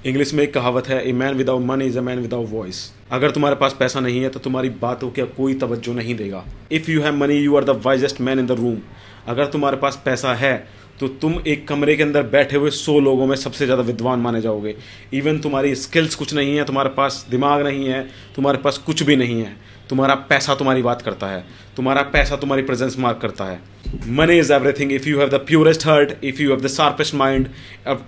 English में एक कहावत है, a man without money is a man without voice. अगर तुम्हारे पास पैसा नहीं है तो तुम्हारी बातों का कोई तवज्जो नहीं देगा। If you have money you are the wisest man in the room. अगर तुम्हारे पास पैसा है तो तुम एक कमरे के अंदर बैठे हुए 100 लोगों में सबसे ज़्यादा विद्वान माने जाओगे। इवन तुम्हारी स्किल्स कुछ नहीं है, तुम्हारे पास दिमाग नहीं है, तुम्हारे पास कुछ भी नहीं है, तुम्हारा पैसा तुम्हारी बात करता है, तुम्हारा पैसा तुम्हारी प्रेजेंस मार्क करता है। Money is everything. If you have the purest heart, if you have the sharpest mind,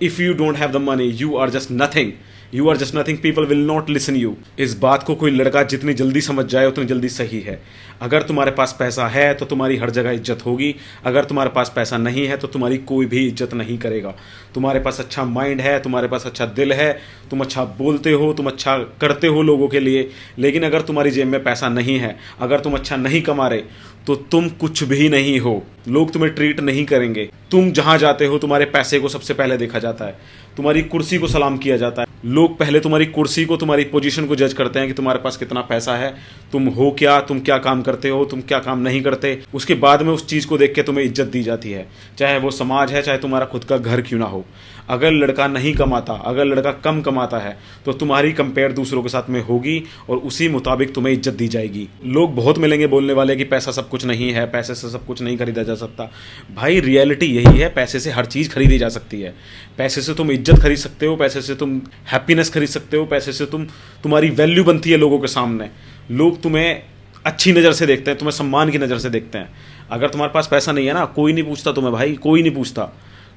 if you don't have the money you are just nothing. You are just nothing, people will not listen you. इस बात को कोई लड़का जितनी जल्दी समझ जाए उतनी जल्दी सही है। अगर तुम्हारे पास पैसा है तो तुम्हारी हर जगह इज्जत होगी, अगर तुम्हारे पास पैसा नहीं है तो तुम्हारी कोई भी इज्जत नहीं करेगा। तुम्हारे पास अच्छा माइंड है, तुम्हारे पास अच्छा दिल है, तुम अच्छा बोलते हो, तुम अच्छा करते हो लोगों के लिए, लेकिन अगर तुम्हारी जेब में पैसा नहीं है, अगर तुम अच्छा नहीं कमा रहे तो तुम कुछ भी नहीं हो। लोग तुम्हें ट्रीट नहीं करेंगे। तुम जहां जाते हो तुम्हारे पैसे को सबसे पहले देखा जाता है, तुम्हारी कुर्सी को सलाम किया जाता है। लोग पहले तुम्हारी कुर्सी को, तुम्हारी पोजीशन को जज करते हैं कि तुम्हारे पास कितना पैसा है, तुम हो क्या, तुम क्या काम करते हो, तुम क्या काम नहीं करते। उसके बाद में उस चीज़ को देख के तुम्हें इज्जत दी जाती है, चाहे वो समाज है, चाहे तुम्हारा खुद का घर क्यों ना हो। अगर लड़का नहीं कमाता, अगर लड़का कम कमाता है तो तुम्हारी कंपेयर दूसरों के साथ में होगी और उसी मुताबिक तुम्हें इज्जत दी जाएगी। लोग बहुत मिलेंगे बोलने वाले कि पैसा सब कुछ नहीं है, पैसे से सब कुछ नहीं खरीदा जा सकता। भाई रियलिटी यही है, पैसे से हर चीज़ खरीदी जा सकती है। पैसे से तुम इज्जत खरीद सकते हो, पैसे से तुम हैप्पीनेस खरीद सकते हो, पैसे से तुम्हारी वैल्यू बनती है लोगों के सामने। लोग तुम्हें अच्छी नज़र से देखते हैं, तुम्हें सम्मान की नज़र से देखते हैं। अगर तुम्हारे पास पैसा नहीं है ना, कोई नहीं पूछता तुम्हें भाई, कोई नहीं पूछता।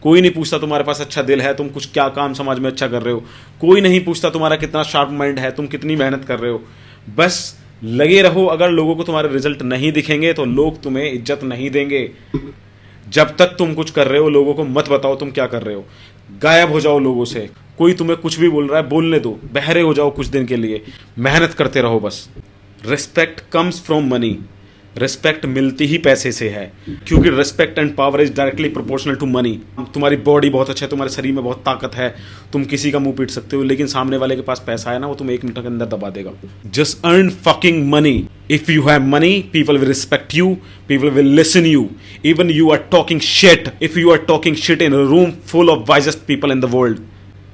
कोई नहीं पूछता तुम्हारे पास अच्छा दिल है, तुम कुछ क्या काम समाज में अच्छा कर रहे हो। कोई नहीं पूछता तुम्हारा कितना शार्प माइंड है, तुम कितनी मेहनत कर रहे हो। बस लगे रहो। अगर लोगों को तुम्हारे रिजल्ट नहीं दिखेंगे तो लोग तुम्हें इज्जत नहीं देंगे। जब तक तुम कुछ कर रहे हो लोगों को मत बताओ तुम क्या कर रहे हो। गायब हो जाओ लोगों से। कोई तुम्हें कुछ भी बोल रहा है बोलने दो, बहरे हो जाओ कुछ दिन के लिए, मेहनत करते रहो बस। Respect comes from money. Respect मिलती ही पैसे से है, क्योंकि respect and power is directly proportional to money. तुम्हारी बॉडी बहुत अच्छा है, तुम्हारे शरीर में बहुत ताकत है, तुम किसी का मुंह पीट सकते हो, लेकिन सामने वाले के पास पैसा है ना, वो तुम्हें 1 मिनट के अंदर दबा देगा। Just earn fucking money. If you have money people will respect you, people will listen you, even you are talking shit. If you are talking shit in a room full of wisest people in the world,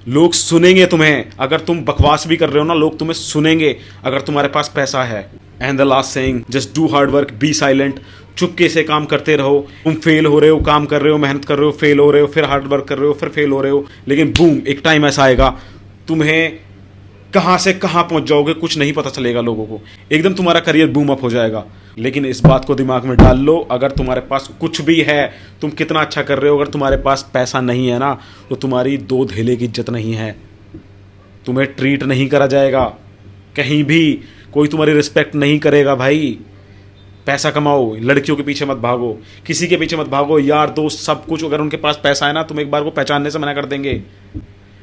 लोग सुनेंगे तुम्हें। अगर तुम बकवास भी कर रहे हो ना, लोग तुम्हें सुनेंगे अगर तुम्हारे पास पैसा है। And the last saying, just do hard work, be silent. चुपके से काम करते रहो। तुम फेल हो रहे हो, काम कर रहे हो, मेहनत कर रहे हो, फेल हो रहे हो, फिर हार्ड वर्क कर रहे हो, फिर फेल हो रहे हो, लेकिन बूम एक टाइम ऐसा आएगा तुम्हें कहां से कहां पहुंच जाओगे कुछ नहीं पता चलेगा लोगों को। एकदम तुम्हारा करियर बूम अप हो जाएगा। लेकिन इस बात को दिमाग में डाल लो, अगर तुम्हारे पास कुछ भी है, तुम कितना अच्छा कर रहे हो, अगर तुम्हारे पास पैसा नहीं है ना तो तुम्हारी 2 धेले की इज्जत नहीं है। तुम्हें ट्रीट नहीं करा जाएगा कहीं भी, कोई तुम्हारी रिस्पेक्ट नहीं करेगा। भाई पैसा कमाओ, लड़कियों के पीछे मत भागो, किसी के पीछे मत भागो, यार दोस्त सब कुछ अगर उनके पास पैसा है ना तुम एक बार को पहचानने से मना कर देंगे।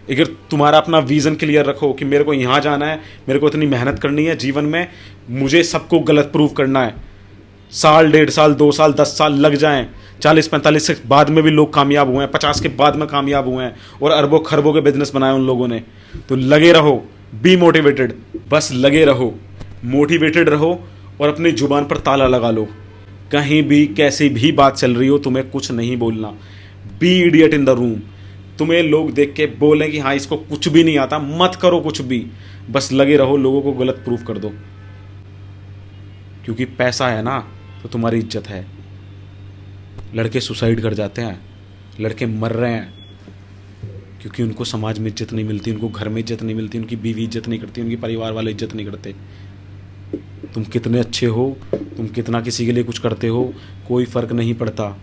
अगर तुम्हारा अपना विजन क्लियर रखो कि मेरे को यहाँ जाना है, मेरे को इतनी मेहनत करनी है जीवन में, मुझे सबको गलत प्रूव करना है। साल, 1.5 साल, 2 साल, 10 साल लग जाएं, 40-45 के बाद में भी लोग कामयाब हुए हैं, 50 के बाद में कामयाब हुए हैं और अरबों खरबों के बिजनेस बनाए उन लोगों ने। तो लगे रहो, बी मोटिवेटेड, बस लगे रहो, मोटिवेटेड रहो और अपनी जुबान पर ताला लगा लो। कहीं भी कैसी भी बात चल रही हो तुम्हें कुछ नहीं बोलना। Be idiot in the room. तुम्हें लोग देख के बोलें कि हाँ इसको कुछ भी नहीं आता, मत करो कुछ भी, बस लगे रहो, लोगों को गलत प्रूफ कर दो। क्योंकि पैसा है ना तो तुम्हारी इज्जत है। लड़के सुसाइड कर जाते हैं, लड़के मर रहे हैं क्योंकि उनको समाज में इज्जत नहीं मिलती, उनको घर में इज्जत नहीं मिलती, उनकी बीवी इज्जत नहीं करती, उनकी परिवार वाले इज्जत नहीं करते। तुम कितने अच्छे हो, तुम कितना किसी के लिए कुछ करते हो, कोई फ़र्क नहीं पड़ता।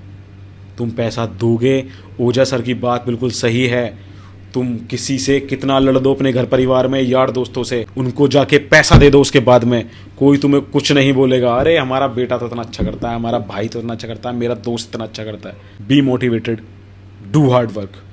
तुम पैसा दोगे, ओझा सर की बात बिल्कुल सही है। तुम किसी से कितना लड़ दो अपने घर परिवार में, यार दोस्तों से, उनको जाके पैसा दे दो, उसके बाद में कोई तुम्हें कुछ नहीं बोलेगा। अरे हमारा बेटा तो इतना अच्छा करता है, हमारा भाई तो इतना अच्छा करता है, मेरा दोस्त इतना अच्छा करता है। Be motivated, do hard work.